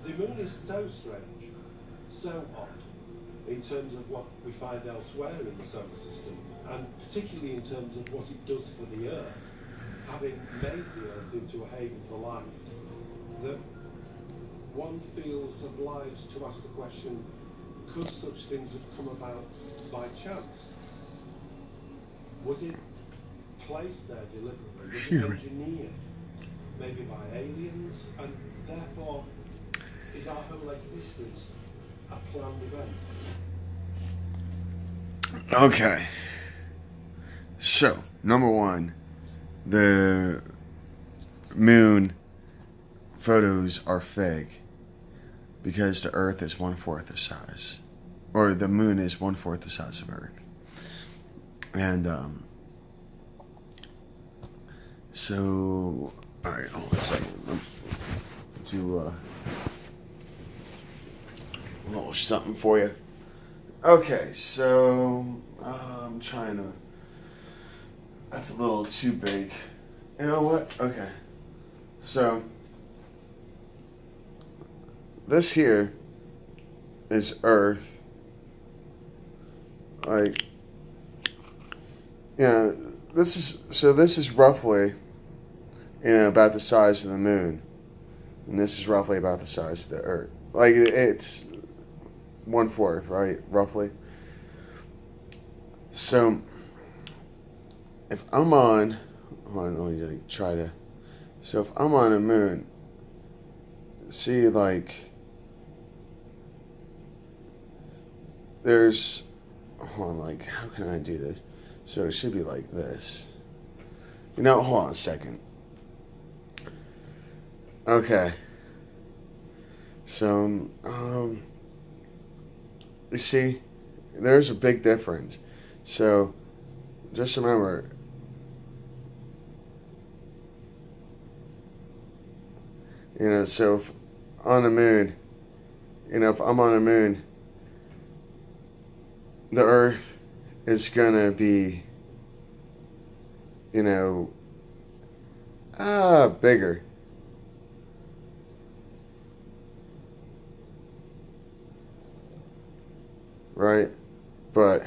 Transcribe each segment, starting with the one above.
The moon is so strange, so odd, in terms of what we find elsewhere in the solar system, and particularly in terms of what it does for the Earth, having made the Earth into a haven for life, that one feels obliged to ask the question, could such things have come about by chance? Was it placed there deliberately? Was it engineered, maybe by aliens? And therefore, is our whole existence a planned event? Okay. So, number one, the moon photos are fake because the Earth is 1/4 the size, or the moon is 1/4 the size of Earth, and so all right, hold on a second. Do a little something for you. Okay, so I'm trying to. That's a little too big. You know what? Okay, so. This here is Earth. Like, this is roughly, about the size of the moon. And this is roughly about the size of the Earth. Like, it's 1/4, right? Roughly. So, if I'm on, hold on, let me try to, so if I'm on a moon, see, like, there's, hold on, like, how can I do this? So it should be like this. Hold on a second. Okay. So, you see, there's a big difference. So, just remember, so if on the moon, if I'm on the moon, the Earth is gonna be, bigger. Right? But,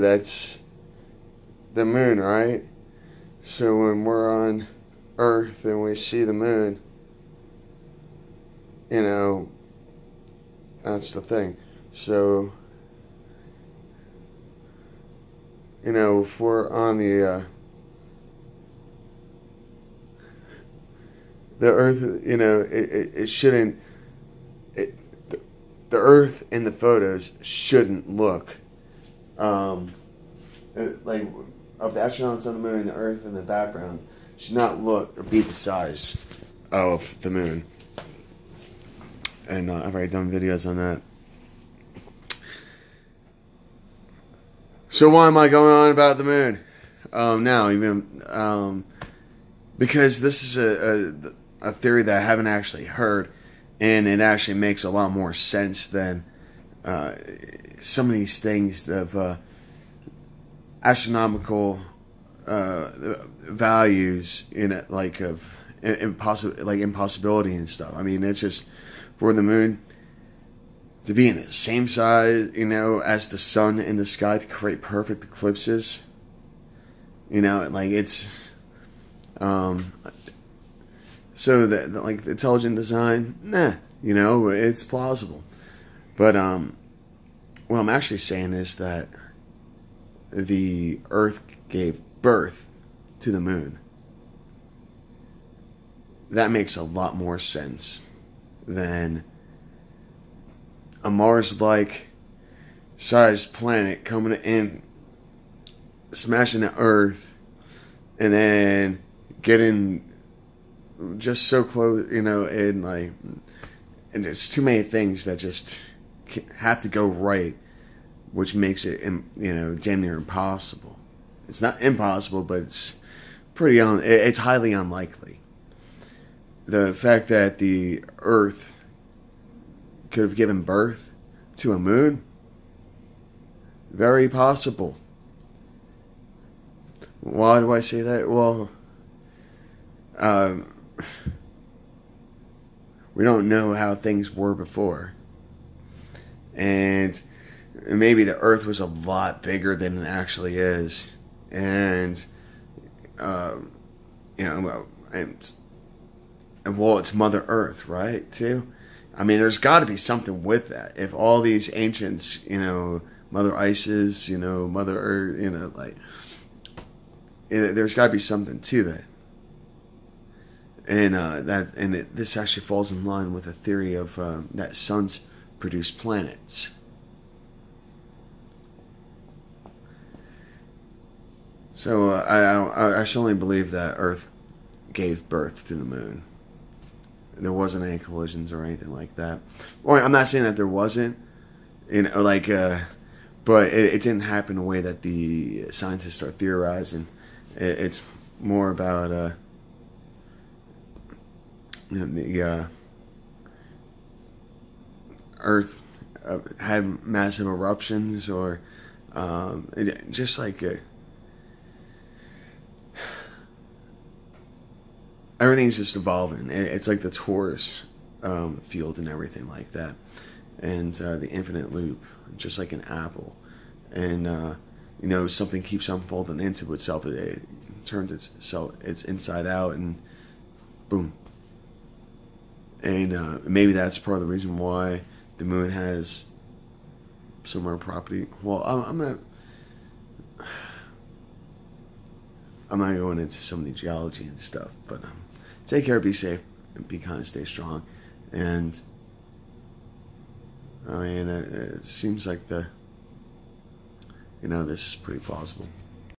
that's the moon, right? So when we're on Earth and we see the moon, that's the thing. So, if we're on the Earth, it shouldn't, the Earth in the photos shouldn't look, like, of the astronauts on the moon, the Earth in the background should not look or be the size of the moon. And I've already done videos on that. So why am I going on about the moon now? Even because this is a theory that I haven't actually heard, and it actually makes a lot more sense than some of these things of astronomical values in it, like of impossibility and stuff. I mean, it's just for the moon to be in the same size, as the sun in the sky to create perfect eclipses. Like it's so that like the intelligent design, it's plausible. But what I'm actually saying is that the Earth gave birth to the moon. That makes a lot more sense than a Mars-like sized planet coming in, smashing the Earth, and then getting just so close, and like, and there's too many things that just have to go right, which makes it, damn near impossible. It's not impossible, but it's it's highly unlikely. The fact that the Earth could have given birth to a moon, very possible. Why do I say that? Well, we don't know how things were before. And maybe the Earth was a lot bigger than it actually is. And, and well, it's Mother Earth, right, too? I mean, there's got to be something with that. If all these ancients, Mother Isis, Mother Earth, there's got to be something to that. And this actually falls in line with the theory of that suns produce planets. So I certainly believe that Earth gave birth to the moon. There wasn't any collisions or anything like that. Or I'm not saying that there wasn't, but it didn't happen in a way that the scientists are theorizing. It's more about the Earth had massive eruptions, or just like everything's just evolving. It's like the torus field and everything like that, and the infinite loop, just like an apple, and something keeps unfolding into itself. It turns its inside out, and boom. And maybe that's part of the reason why the moon has similar property. Well, I'm not going into some of the geology and stuff, but take care, be safe, and be kind of stay strong. And I mean, it seems like this is pretty plausible.